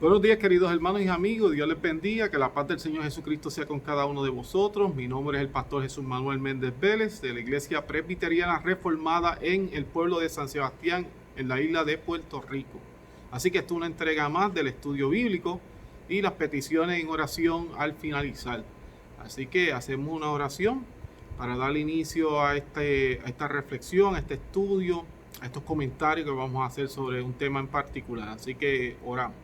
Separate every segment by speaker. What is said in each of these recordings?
Speaker 1: Buenos días, queridos hermanos y amigos. Dios les bendiga. Que la paz del Señor Jesucristo sea con cada uno de vosotros. Mi nombre es el pastor Jesús Manuel Méndez Vélez, de la Iglesia Presbiteriana Reformada en el pueblo de San Sebastián, en la isla de Puerto Rico. Así que esta es una entrega más del estudio bíblico y las peticiones en oración al finalizar. Así que hacemos una oración para dar inicio a esta reflexión, a este estudio, a estos comentarios que vamos a hacer sobre un tema en particular. Así que oramos.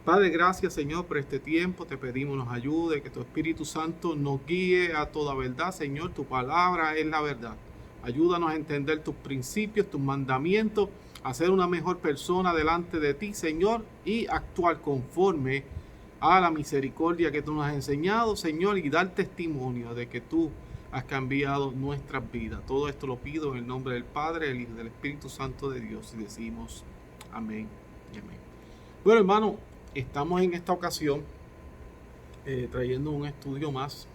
Speaker 1: Padre, gracias Señor por este tiempo, te pedimos nos ayude, que tu Espíritu Santo nos guíe a toda verdad, Señor, tu palabra es la verdad. Ayúdanos a entender tus principios, tus mandamientos, a ser una mejor persona delante de ti, Señor, y actuar conforme a la misericordia que tú nos has enseñado, Señor, y dar testimonio de que tú has cambiado nuestras vidas. Todo esto lo pido en el nombre del Padre, del Hijo y del Espíritu Santo de Dios, y decimos amén y amén. Bueno, hermano, estamos en esta ocasión trayendo un estudio más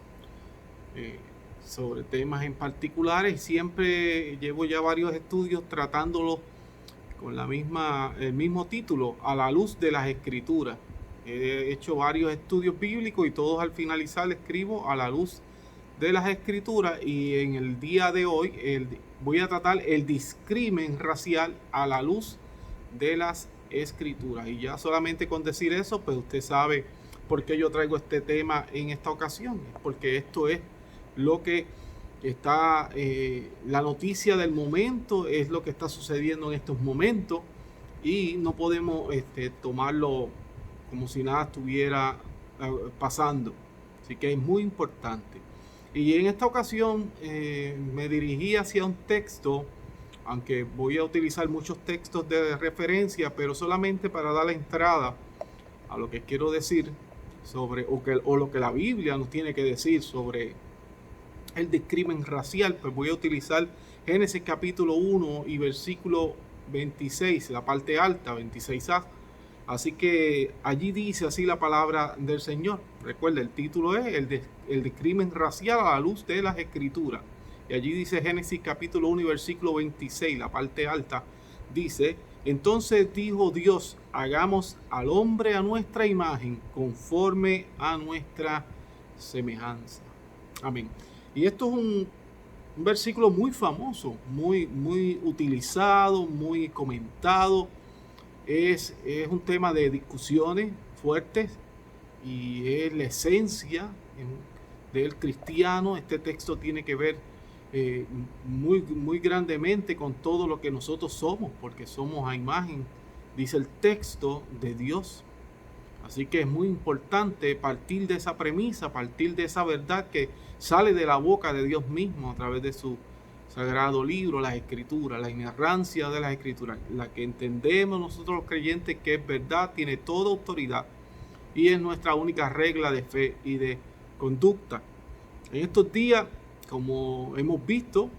Speaker 1: sobre temas en particulares. Siempre llevo ya varios estudios tratándolo con el mismo título, a la luz de las Escrituras. He hecho varios estudios bíblicos y todos al finalizar escribo a la luz de las Escrituras, y en el día de hoy voy a tratar el discrimen racial a la luz de las Escrituras. Y ya solamente con decir eso, pues usted sabe por qué yo traigo este tema en esta ocasión. Porque esto es lo que está, la noticia del momento, es lo que está sucediendo en estos momentos, y no podemos tomarlo como si nada estuviera pasando. Así que es muy importante. Y en esta ocasión me dirigí hacia un texto, aunque voy a utilizar muchos textos de referencia, pero solamente para dar la entrada a lo que quiero decir sobre, o lo que la Biblia nos tiene que decir sobre el discrimen racial. Pues voy a utilizar Génesis capítulo 1 y versículo 26, la parte alta, 26a. Así que allí dice así la palabra del Señor. Recuerda, el título es el discrimen racial a la luz de las Escrituras. Y allí dice Génesis capítulo 1 y versículo 26, la parte alta, dice: entonces dijo Dios, hagamos al hombre a nuestra imagen, conforme a nuestra semejanza. Amén. Y esto es un versículo muy famoso, muy utilizado, muy comentado. Es un tema de discusiones fuertes y es la esencia del cristiano. Este texto tiene que ver muy grandemente con todo lo que nosotros somos, porque somos a imagen, dice el texto, de Dios. Así que es muy importante partir de esa premisa, partir de esa verdad que sale de la boca de Dios mismo a través de su sagrado libro, las Escrituras, la inerrancia de las Escrituras, la que entendemos nosotros los creyentes que es verdad, tiene toda autoridad y es nuestra única regla de fe y de conducta. En estos días, como hemos visto,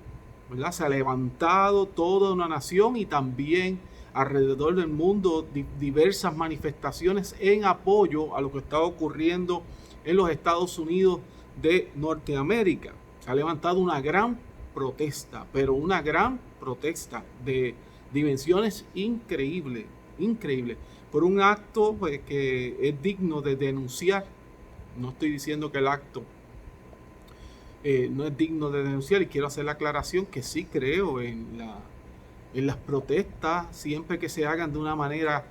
Speaker 1: ¿verdad?, se ha levantado toda una nación y también alrededor del mundo diversas manifestaciones en apoyo a lo que está ocurriendo en los Estados Unidos de Norteamérica. Se ha levantado una gran protesta, pero una gran protesta de dimensiones increíbles, por un acto que es digno de denunciar. No estoy diciendo que el acto no es digno de denunciar, y quiero hacer la aclaración que sí creo en las protestas, siempre que se hagan de una manera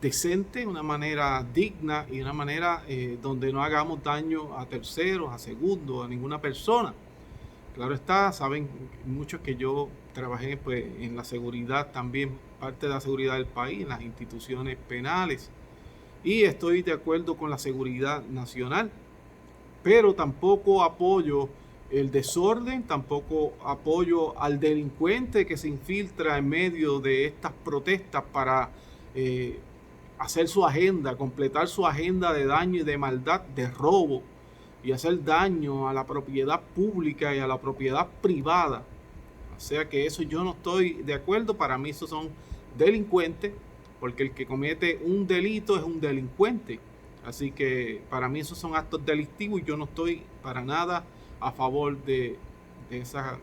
Speaker 1: decente, una manera digna y una manera donde no hagamos daño a terceros, a segundos, a ninguna persona. Claro está, saben muchos que yo trabajé pues en la seguridad también, parte de la seguridad del país, en las instituciones penales, y estoy de acuerdo con la seguridad nacional, pero tampoco apoyo el desorden, tampoco apoyo al delincuente que se infiltra en medio de estas protestas para hacer su agenda, completar su agenda de daño y de maldad, de robo, y hacer daño a la propiedad pública y a la propiedad privada. O sea que eso yo no estoy de acuerdo. Para mí esos son delincuentes, porque el que comete un delito es un delincuente. Así que para mí esos son actos delictivos y yo no estoy para nada a favor de esas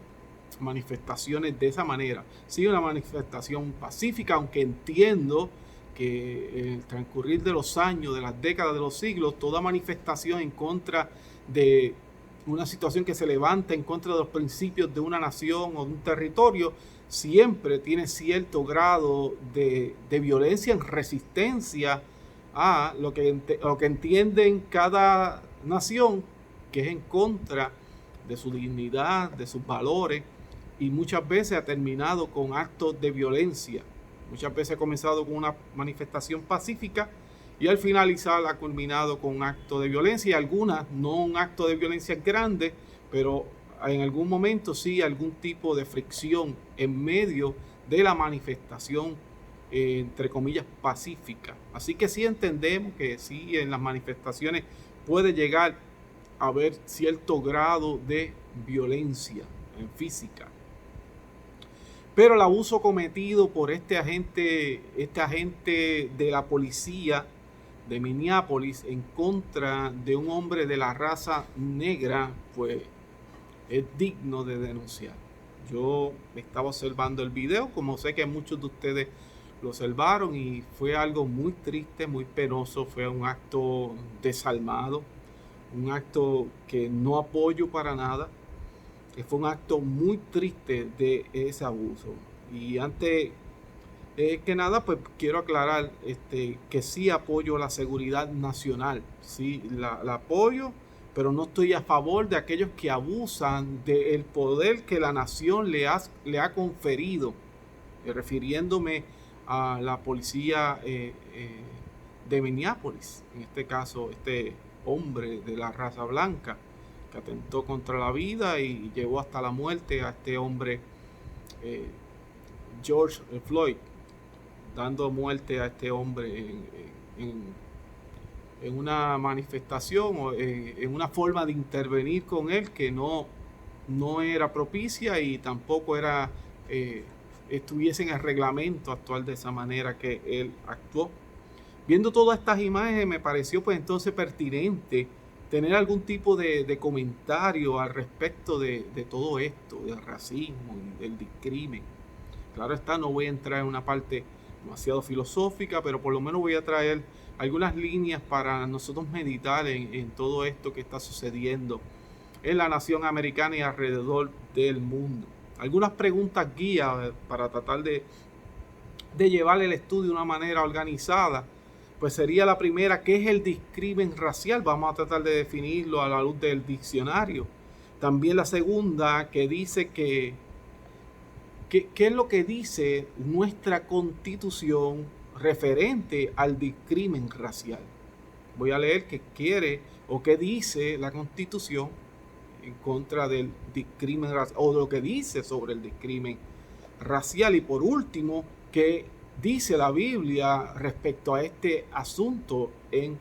Speaker 1: manifestaciones de esa manera. Sí, una manifestación pacífica, aunque entiendo que en el transcurrir de los años, de las décadas, de los siglos, toda manifestación en contra de una situación que se levanta en contra de los principios de una nación o de un territorio, siempre tiene cierto grado de violencia en resistencia a lo que entienden cada nación, que es en contra de su dignidad, de sus valores, y muchas veces ha terminado con actos de violencia. Muchas veces ha comenzado con una manifestación pacífica y al finalizar ha culminado con un acto de violencia, y algunas no un acto de violencia grande, pero en algún momento sí algún tipo de fricción en medio de la manifestación, entre comillas, pacífica. Así que sí entendemos que sí en las manifestaciones puede llegar a haber cierto grado de violencia física. Pero el abuso cometido por este agente de la policía de Minneapolis en contra de un hombre de la raza negra, pues es digno de denunciar. Yo estaba observando el video, como sé que muchos de ustedes lo observaron, y fue algo muy triste, muy penoso. Fue un acto desalmado, un acto que no apoyo para nada. Fue un acto muy triste de ese abuso. Y antes que nada, pues quiero aclarar que sí apoyo la seguridad nacional. Sí, la apoyo, pero no estoy a favor de aquellos que abusan del poder que la nación le ha conferido. Refiriéndome a la policía de Minneapolis. En este caso, este hombre de la raza blanca que atentó contra la vida y llevó hasta la muerte a este hombre, George Floyd, dando muerte a este hombre en una manifestación o en una forma de intervenir con él que no era propicia y tampoco era estuviese en el reglamento actual de esa manera que él actuó. Viendo todas estas imágenes, me pareció pues entonces pertinente tener algún tipo de comentario al respecto de todo esto, del racismo y del discrimen. Claro está, no voy a entrar en una parte demasiado filosófica, pero por lo menos voy a traer algunas líneas para nosotros meditar en todo esto que está sucediendo en la nación americana y alrededor del mundo. Algunas preguntas guía para tratar de llevar el estudio de una manera organizada. Pues sería la primera: ¿qué es el discrimen racial? Vamos a tratar de definirlo a la luz del diccionario. También la segunda, que dice ¿qué es lo que dice nuestra Constitución referente al discrimen racial? Voy a leer qué quiere o qué dice la Constitución en contra del discrimen racial, o lo que dice sobre el discrimen racial. Y por último, ¿qué dice la Biblia respecto a este asunto en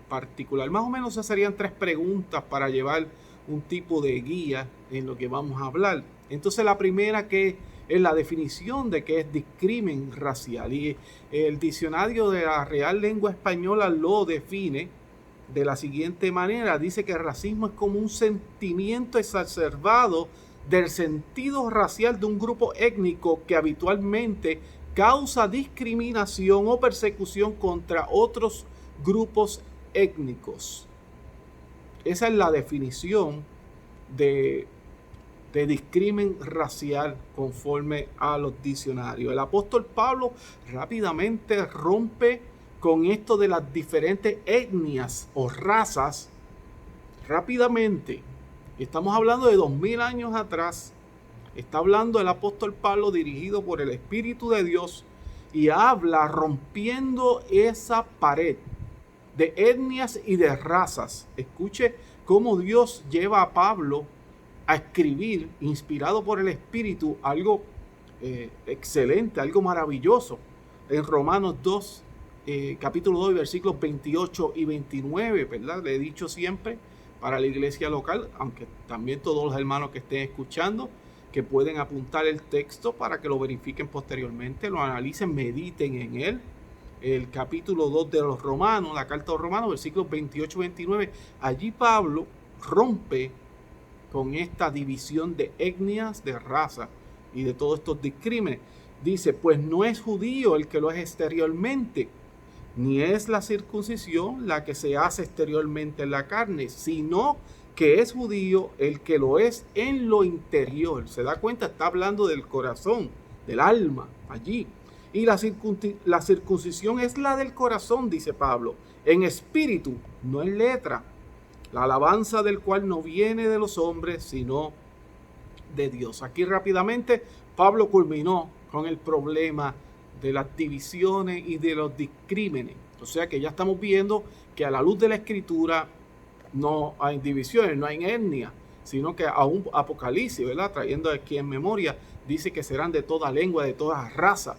Speaker 1: particular? Más o menos esas serían 3 preguntas para llevar un tipo de guía en lo que vamos a hablar. Entonces la primera, que es la definición de qué es discrimen racial, y el diccionario de la Real Lengua Española lo define de la siguiente manera. Dice que el racismo es como un sentimiento exacerbado del sentido racial de un grupo étnico que habitualmente causa discriminación o persecución contra otros grupos étnicos. Esa es la definición de discrimen racial conforme a los diccionarios. El apóstol Pablo rápidamente rompe con esto de las diferentes etnias o razas. Rápidamente. Estamos hablando de 2000 años atrás. Está hablando el apóstol Pablo, dirigido por el Espíritu de Dios, y habla rompiendo esa pared de etnias y de razas. Escuche cómo Dios lleva a Pablo a escribir, inspirado por el Espíritu, algo excelente, algo maravilloso. En Romanos 2, capítulo 2, versículos 28 y 29, ¿verdad? Le he dicho siempre para la iglesia local, aunque también todos los hermanos que estén escuchando, que pueden apuntar el texto para que lo verifiquen posteriormente, lo analicen, mediten en él. El capítulo 2 de los Romanos, la carta de los Romanos, versículos 28 y 29. Allí Pablo rompe con esta división de etnias, de raza y de todos estos discrímenes. dice, pues no es judío el que lo es exteriormente, ni es la circuncisión la que se hace exteriormente en la carne, sino que es judío el que lo es en lo interior. ¿Se da cuenta? Está hablando del corazón, del alma, allí. Y la circuncisión es la del corazón, dice Pablo, en espíritu, no en letra. La alabanza del cual no viene de los hombres, sino de Dios. Aquí rápidamente Pablo culminó con el problema de las divisiones y de los discrímenes. O sea que ya estamos viendo que a la luz de la Escritura no hay divisiones, no hay etnia, sino que aún Apocalipsis, ¿verdad? Trayendo aquí en memoria, dice que serán de toda lengua, de toda raza,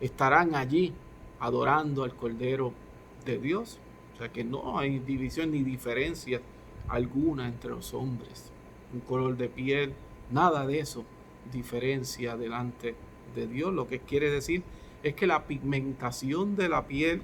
Speaker 1: estarán allí adorando al Cordero de Dios. O sea que no hay división ni diferencia alguna entre los hombres. Un color de piel, nada de eso diferencia delante de Dios. Lo que quiere decir es que la pigmentación de la piel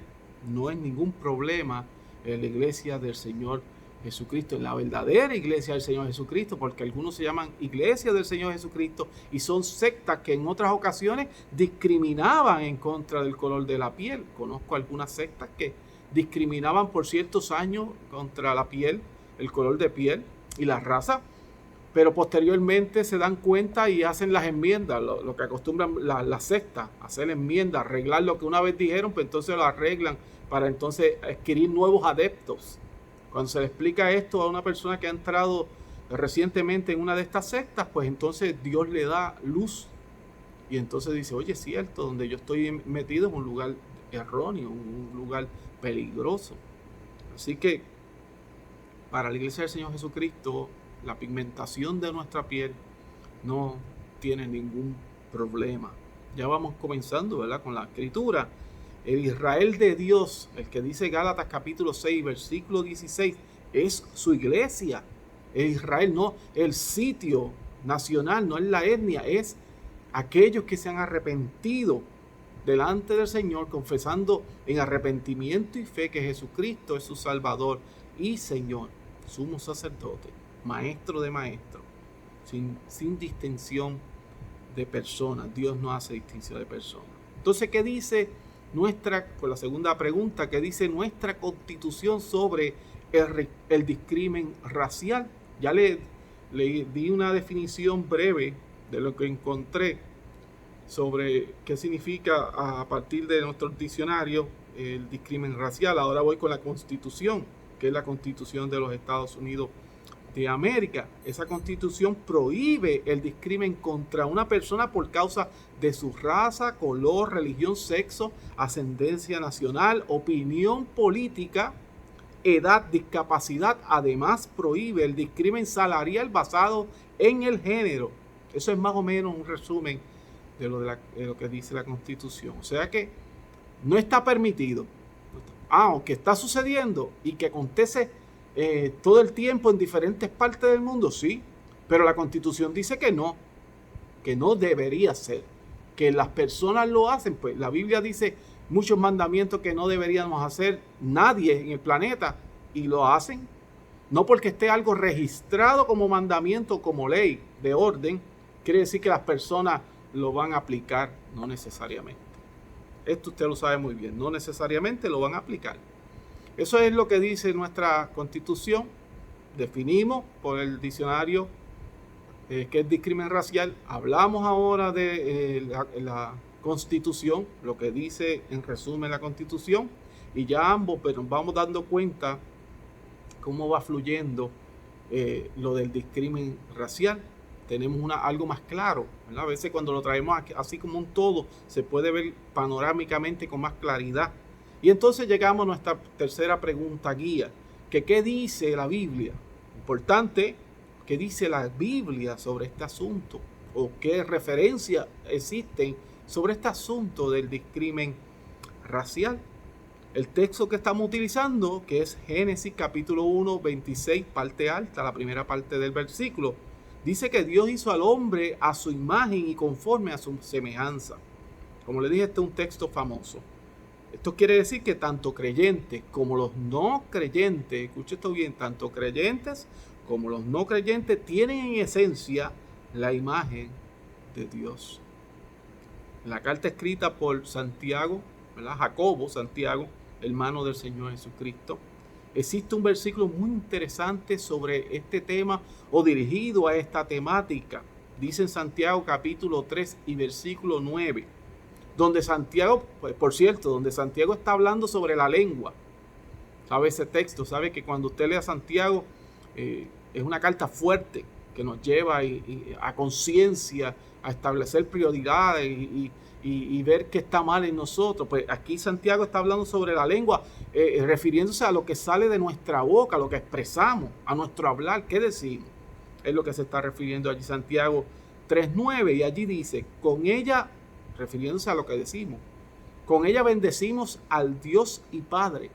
Speaker 1: no es ningún problema en la iglesia del Señor Jesucristo, en la verdadera iglesia del Señor Jesucristo, porque algunos se llaman iglesia del Señor Jesucristo y son sectas que en otras ocasiones discriminaban en contra del color de la piel. Conozco algunas sectas que discriminaban por ciertos años contra la piel, el color de piel y la raza, pero posteriormente se dan cuenta y hacen las enmiendas, lo que acostumbran las sectas, hacer enmiendas, arreglar lo que una vez dijeron, pues entonces lo arreglan para entonces adquirir nuevos adeptos. Cuando se le explica esto a una persona que ha entrado recientemente en una de estas sectas, pues entonces Dios le da luz y entonces dice, oye, es cierto, donde yo estoy metido es un lugar erróneo, un lugar peligroso. Así que para la iglesia del Señor Jesucristo, la pigmentación de nuestra piel no tiene ningún problema. Ya vamos comenzando, ¿verdad?, con la Escritura. El Israel de Dios, el que dice Gálatas capítulo 6, versículo 16, es su iglesia. El Israel, no el sitio nacional, no es la etnia, es aquellos que se han arrepentido delante del Señor, confesando en arrepentimiento y fe que Jesucristo es su Salvador y Señor, sumo sacerdote, maestro de maestros, sin distinción de personas. Dios no hace distinción de personas. Entonces, ¿qué dice con la segunda pregunta, qué dice nuestra Constitución sobre el discrimen racial? Ya le di una definición breve de lo que encontré sobre qué significa a partir de nuestro diccionario el discrimen racial. Ahora voy con la Constitución, que es la Constitución de los Estados Unidos de América. Esa Constitución prohíbe el discrimen contra una persona por causa de su raza, color, religión, sexo, ascendencia nacional, opinión política, edad, discapacidad. Además, prohíbe el discrimen salarial basado en el género. Eso es más o menos un resumen de lo que dice la Constitución. O sea que no está permitido, aunque está sucediendo y que acontece todo el tiempo en diferentes partes del mundo, sí, pero la Constitución dice que no debería ser, que las personas lo hacen. Pues la Biblia dice muchos mandamientos que no deberíamos hacer nadie en el planeta y lo hacen, no porque esté algo registrado como mandamiento, como ley de orden, quiere decir que las personas lo van a aplicar. No necesariamente. Esto usted lo sabe muy bien, no necesariamente lo van a aplicar. Eso es lo que dice nuestra Constitución. Definimos por el diccionario qué es discrimen racial. Hablamos ahora de la Constitución, lo que dice en resumen la Constitución, y ya ambos pero nos vamos dando cuenta cómo va fluyendo lo del discrimen racial. Tenemos algo más claro, ¿verdad? A veces cuando lo traemos así como un todo, se puede ver panorámicamente con más claridad. Y entonces llegamos a nuestra tercera pregunta guía, que ¿qué dice la Biblia? Importante, ¿qué dice la Biblia sobre este asunto? ¿O qué referencias existen sobre este asunto del discrimen racial? El texto que estamos utilizando, que es Génesis capítulo 1, 26, parte alta, la primera parte del versículo, dice que Dios hizo al hombre a su imagen y conforme a su semejanza. Como le dije, este es un texto famoso. Esto quiere decir que tanto creyentes como los no creyentes, escuche esto bien, tanto creyentes como los no creyentes tienen en esencia la imagen de Dios. La carta escrita por Santiago, ¿verdad? Jacobo, Santiago, hermano del Señor Jesucristo. Existe un versículo muy interesante sobre este tema o dirigido a esta temática. Dice en Santiago capítulo 3 y versículo 9, donde Santiago, pues, por cierto, donde Santiago está hablando sobre la lengua. ¿Sabe ese texto? ¿Sabe que cuando usted lea Santiago es una carta fuerte que nos lleva a conciencia, a establecer prioridades y ver qué está mal en nosotros? Pues aquí Santiago está hablando sobre la lengua, refiriéndose a lo que sale de nuestra boca, a lo que expresamos, a nuestro hablar, qué decimos. Es lo que se está refiriendo allí Santiago 3:9, y allí dice, con ella, refiriéndose a lo que decimos, con ella bendecimos al Dios y Padre,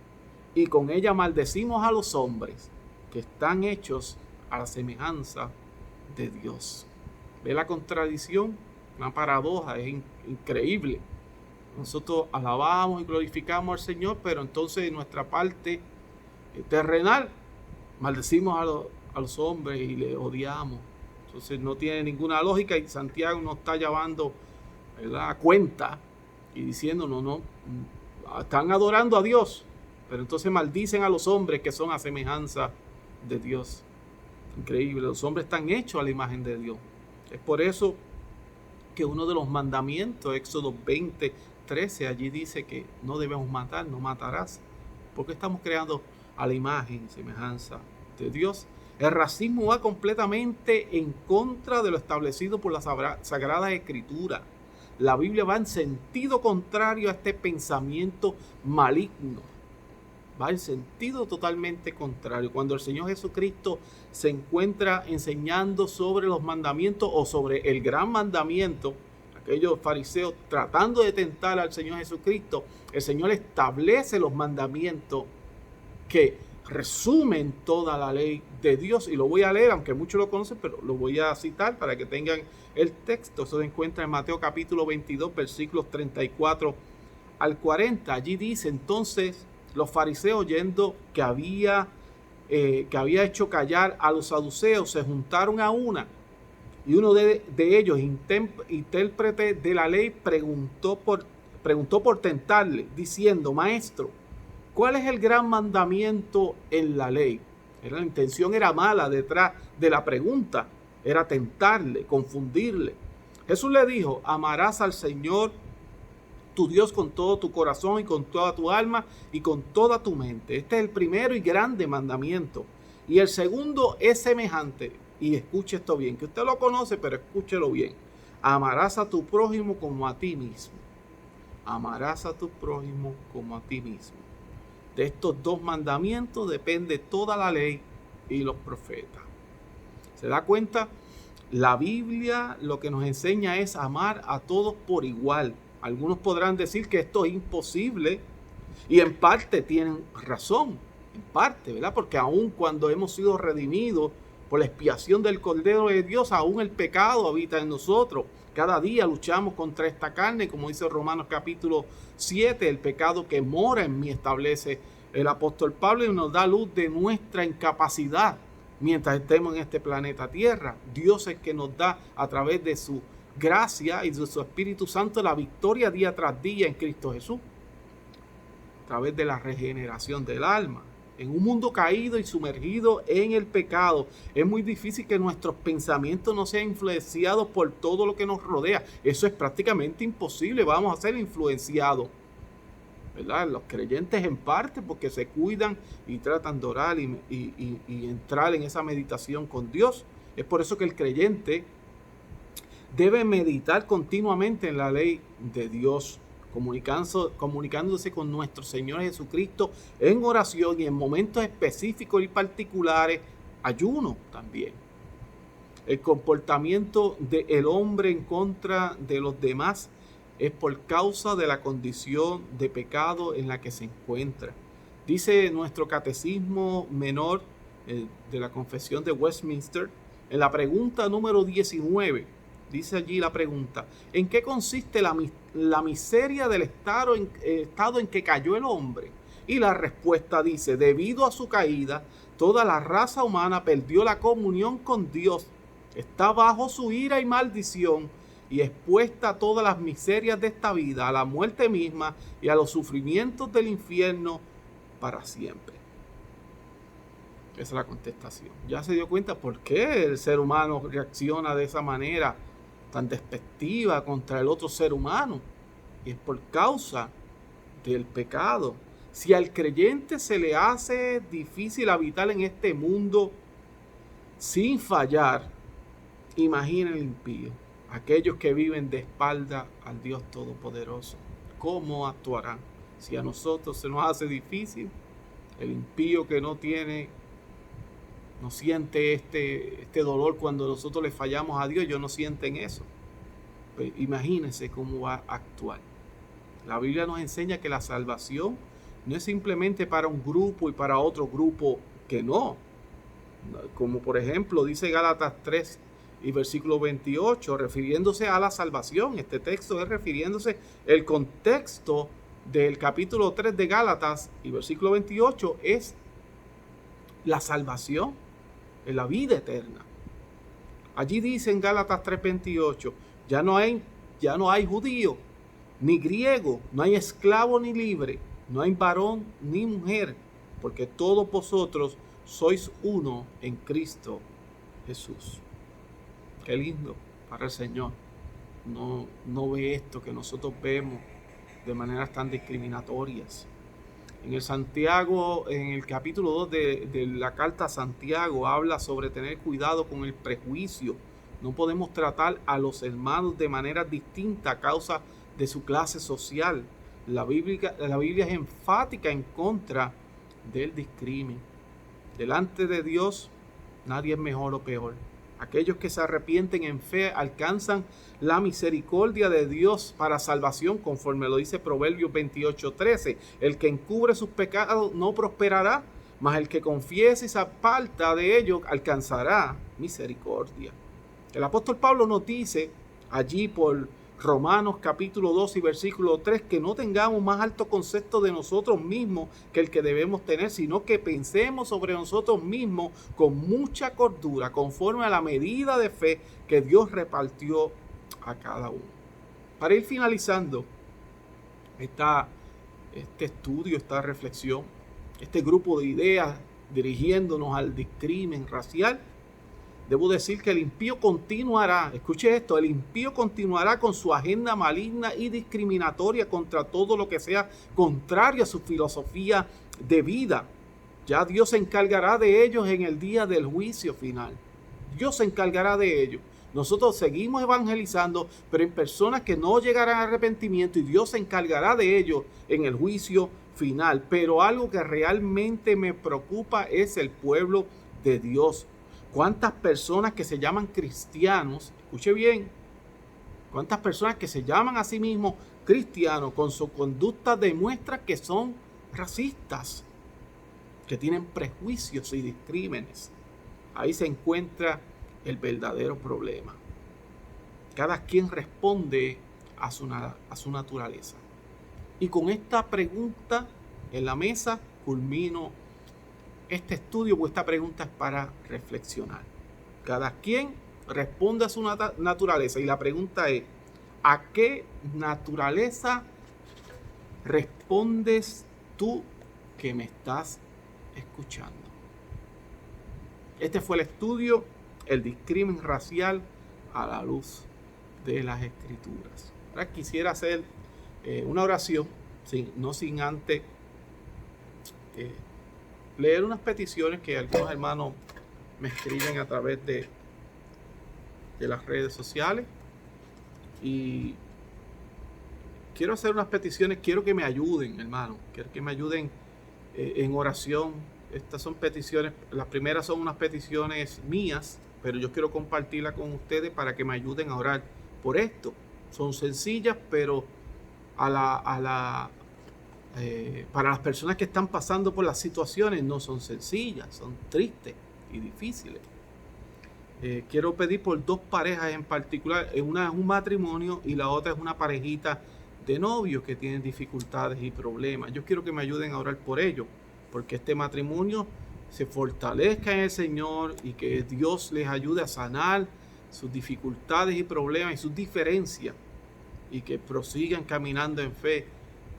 Speaker 1: y con ella maldecimos a los hombres que están hechos a la semejanza de Dios. ¿Ve la contradicción? Una paradoja, es increíble. Nosotros alabamos y glorificamos al Señor, pero entonces en nuestra parte terrenal maldecimos a los hombres y les odiamos. Entonces no tiene ninguna lógica, y Santiago nos está llevando, ¿verdad?, a cuenta y diciéndonos, no, están adorando a Dios, pero entonces maldicen a los hombres que son a semejanza de Dios. Increíble, los hombres están hechos a la imagen de Dios. Es por eso que uno de los mandamientos, Éxodo 20:13, allí dice que no debemos matar, no matarás, porque estamos creando a la imagen y semejanza de Dios. El racismo va completamente en contra de lo establecido por las Sagradas Escrituras. La Biblia va en sentido contrario a este pensamiento maligno. Va en sentido totalmente contrario. Cuando el Señor Jesucristo se encuentra enseñando sobre los mandamientos o sobre el gran mandamiento, aquellos fariseos tratando de tentar al Señor Jesucristo, el Señor establece los mandamientos que resumen toda la ley de Dios. Y lo voy a leer, aunque muchos lo conocen, pero lo voy a citar para que tengan el texto. Eso se encuentra en Mateo capítulo 22, versículos 34 al 40. Allí dice: entonces los fariseos, oyendo que había hecho callar a los saduceos, se juntaron a una, y uno de ellos, intérprete de la ley, preguntó por tentarle, diciendo: maestro, ¿cuál es el gran mandamiento en la ley? La intención era mala detrás de la pregunta, era tentarle, confundirle. Jesús le dijo: amarás al Señor tu Dios con todo tu corazón y con toda tu alma y con toda tu mente. Este es el primero y grande mandamiento. Y el segundo es semejante. Y escuche esto bien, que usted lo conoce, pero escúchelo bien. Amarás a tu prójimo como a ti mismo. Amarás a tu prójimo como a ti mismo. De estos dos mandamientos depende toda la ley y los profetas. ¿Se da cuenta? La Biblia lo que nos enseña es amar a todos por igual. Algunos podrán decir que esto es imposible, y en parte tienen razón, en parte, ¿verdad? Porque aun cuando hemos sido redimidos por la expiación del Cordero de Dios, aún el pecado habita en nosotros. Cada día luchamos contra esta carne, como dice Romanos capítulo 7, el pecado que mora en mí, establece el apóstol Pablo, y nos da luz de nuestra incapacidad mientras estemos en este planeta Tierra. Dios es que nos da, a través de su gracia y de su Espíritu Santo, la victoria día tras día en Cristo Jesús, a través de la regeneración del alma. En un mundo caído y sumergido en el pecado, es muy difícil que nuestros pensamientos no sean influenciados por todo lo que nos rodea. Eso es prácticamente imposible. Vamos a ser influenciados, ¿verdad? Los creyentes en parte, porque se cuidan y tratan de orar y entrar en esa meditación con Dios. Es por eso que el creyente debe meditar continuamente en la ley de Dios, comunicándose con nuestro Señor Jesucristo en oración y en momentos específicos y particulares, ayuno también. El comportamiento del hombre en contra de los demás es por causa de la condición de pecado en la que se encuentra. Dice nuestro catecismo menor de la Confesión de Westminster, en la pregunta número 19, dice allí la pregunta: ¿en qué consiste la miseria del estado en que cayó el hombre? Y la respuesta dice: debido a su caída, toda la raza humana perdió la comunión con Dios, está bajo su ira y maldición, y expuesta a todas las miserias de esta vida, a la muerte misma y a los sufrimientos del infierno para siempre. Esa es la contestación. Ya se dio cuenta por qué el ser humano reacciona de esa manera tan despectiva contra el otro ser humano. Y es por causa del pecado. Si al creyente se le hace difícil habitar en este mundo sin fallar, imaginen el impío, aquellos que viven de espalda al Dios Todopoderoso. ¿Cómo actuarán? Si a nosotros se nos hace difícil, el impío que no siente este dolor cuando nosotros le fallamos a Dios, ellos no sienten eso. Pues imagínense cómo va a actuar. La Biblia nos enseña que la salvación no es simplemente para un grupo y para otro grupo que no. Como por ejemplo dice Gálatas 3 y versículo 28, refiriéndose a la salvación. Este texto es refiriéndose, el contexto del capítulo 3 de Gálatas y versículo 28 es la salvación, es la vida eterna. Allí dice en Gálatas 3:28, ya no hay judío ni griego, no hay esclavo ni libre, no hay varón ni mujer, porque todos vosotros sois uno en Cristo Jesús. Qué lindo para el Señor. No ve esto que nosotros vemos de maneras tan discriminatorias. En el capítulo 2 de la carta a Santiago habla sobre tener cuidado con el prejuicio. No podemos tratar a los hermanos de manera distinta a causa de su clase social. La Biblia es enfática en contra del discrimen. Delante de Dios nadie es mejor o peor. Aquellos que se arrepienten en fe alcanzan la misericordia de Dios para salvación, conforme lo dice Proverbios 28:13. El que encubre sus pecados no prosperará, mas el que confiese y se aparta de ellos alcanzará misericordia. El apóstol Pablo nos dice allí por Romanos capítulo 2 y versículo 3 que no tengamos más alto concepto de nosotros mismos que el que debemos tener, sino que pensemos sobre nosotros mismos con mucha cordura, conforme a la medida de fe que Dios repartió a cada uno. Para ir finalizando este estudio, esta reflexión, este grupo de ideas dirigiéndonos al discrimen racial, debo decir que el impío continuará, escuche esto, el impío continuará con su agenda maligna y discriminatoria contra todo lo que sea contrario a su filosofía de vida. Ya Dios se encargará de ellos en el día del juicio final. Dios se encargará de ellos. Nosotros seguimos evangelizando, pero en personas que no llegarán a arrepentimiento, y Dios se encargará de ellos en el juicio final. Pero algo que realmente me preocupa es el pueblo de Dios. ¿Cuántas personas que se llaman cristianos, escuche bien, cuántas personas que se llaman a sí mismos cristianos con su conducta demuestra que son racistas, que tienen prejuicios y discrímenes? Ahí se encuentra el verdadero problema. Cada quien responde a su naturaleza. Y con esta pregunta en la mesa culmino este estudio, pues esta pregunta es para reflexionar. Cada quien responde a su naturaleza y la pregunta es: ¿a qué naturaleza respondes tú que me estás escuchando? Este fue el estudio, el discrimen racial a la luz de las Escrituras. Ahora quisiera hacer una oración, no sin antes leer unas peticiones que algunos hermanos me escriben a través de las redes sociales. Y quiero hacer unas peticiones, quiero que me ayuden, hermano, quiero que me ayuden en oración. Estas son peticiones, las primeras son unas peticiones mías, pero yo quiero compartirlas con ustedes para que me ayuden a orar por esto. Son sencillas, pero para las personas que están pasando por las situaciones no son sencillas, son tristes y difíciles. Quiero pedir por dos parejas en particular. Una es un matrimonio y la otra es una parejita de novios que tienen dificultades y problemas. Yo quiero que me ayuden a orar por ellos, porque este matrimonio se fortalezca en el Señor y que Dios les ayude a sanar sus dificultades y problemas y sus diferencias, y que prosigan caminando en fe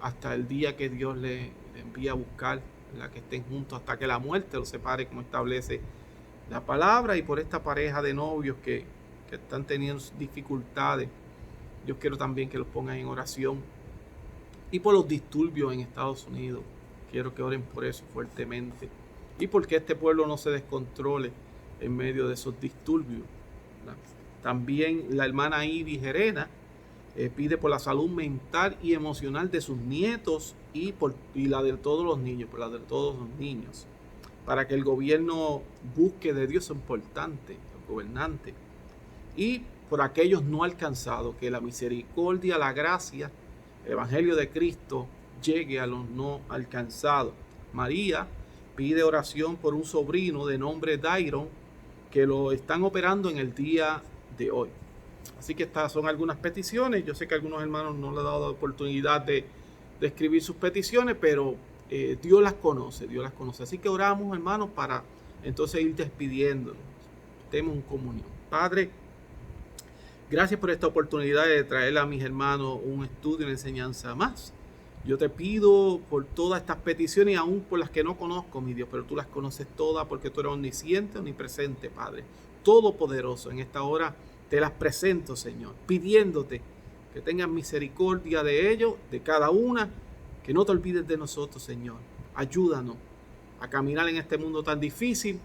Speaker 1: hasta el día que Dios le envía a buscar, la que estén juntos hasta que la muerte los separe, como establece la palabra. Y por esta pareja de novios que están teniendo dificultades, yo quiero también que los pongan en oración. Y por los disturbios en Estados Unidos, quiero que oren por eso fuertemente, y porque este pueblo no se descontrole en medio de esos disturbios. También la hermana Ivy Gerena pide por la salud mental y emocional de sus nietos y la de todos los niños, por la de todos los niños, para que el gobierno busque de Dios, es importante, los gobernantes, y por aquellos no alcanzados, que la misericordia, la gracia, el evangelio de Cristo llegue a los no alcanzados. María pide oración por un sobrino de nombre Dairon, que lo están operando en el día de hoy. Así que estas son algunas peticiones. Yo sé que a algunos hermanos no les he dado la oportunidad de escribir sus peticiones, pero Dios las conoce, Dios las conoce. Así que oramos, hermanos, para entonces ir despidiéndonos. Estemos en comunión. Padre, gracias por esta oportunidad de traerle a mis hermanos un estudio, una enseñanza más. Yo te pido por todas estas peticiones, y aún por las que no conozco, mi Dios, pero tú las conoces todas, porque tú eres omnisciente, omnipresente, Padre, todopoderoso. En esta hora te las presento, Señor, pidiéndote que tengas misericordia de ellos, de cada una, que no te olvides de nosotros, Señor. Ayúdanos a caminar en este mundo tan difícil,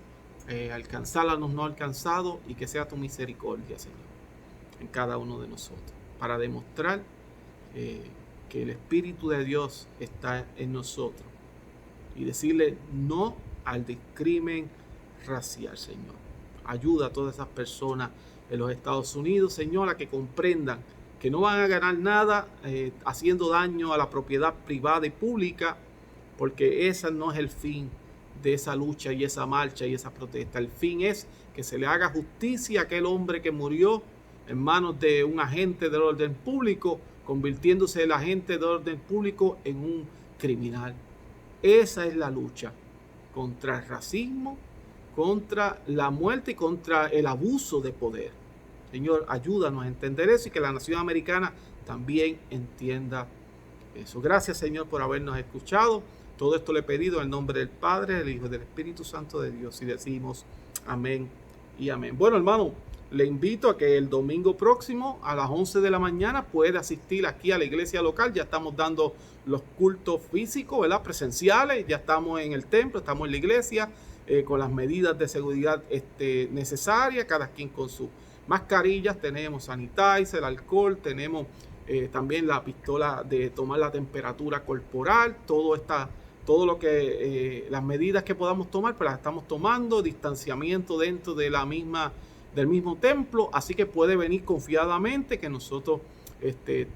Speaker 1: alcanzar a los no alcanzados, y que sea tu misericordia, Señor, en cada uno de nosotros, para demostrar que el Espíritu de Dios está en nosotros, y decirle no al discrimen racial, Señor. Ayuda a todas esas personas en los Estados Unidos, Señor, a que comprendan que no van a ganar nada haciendo daño a la propiedad privada y pública, porque ese no es el fin de esa lucha y esa marcha y esa protesta. El fin es que se le haga justicia a aquel hombre que murió en manos de un agente del orden público, convirtiéndose el agente del orden público en un criminal. Esa es la lucha contra el racismo, contra la muerte y contra el abuso de poder. Señor, ayúdanos a entender eso, y que la nación americana también entienda eso. Gracias, Señor, por habernos escuchado. Todo esto le he pedido en el nombre del Padre, del Hijo y del Espíritu Santo de Dios, y decimos amén y amén. Bueno, hermano, le invito a que el domingo próximo a las 11 de la mañana pueda asistir aquí a la iglesia local. Ya estamos dando los cultos físicos, ¿verdad?, presenciales. Ya estamos en el templo, estamos en la iglesia, con las medidas de seguridad necesarias, cada quien con sus mascarillas. Tenemos sanitizer, alcohol, tenemos también la pistola de tomar la temperatura corporal. Todo lo que las medidas que podamos tomar, pues las estamos tomando. Distanciamiento dentro de del mismo templo, así que puede venir confiadamente, que nosotros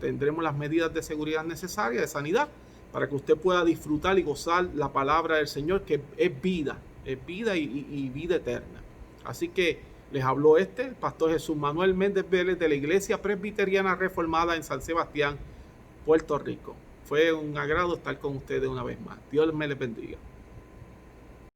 Speaker 1: tendremos las medidas de seguridad necesarias, de sanidad, para que usted pueda disfrutar y gozar la palabra del Señor, que es vida y vida eterna. Así que les habló el pastor Jesús Manuel Méndez Vélez, de la Iglesia Presbiteriana Reformada en San Sebastián, Puerto Rico. Fue un agrado estar con ustedes una vez más. Dios me les bendiga.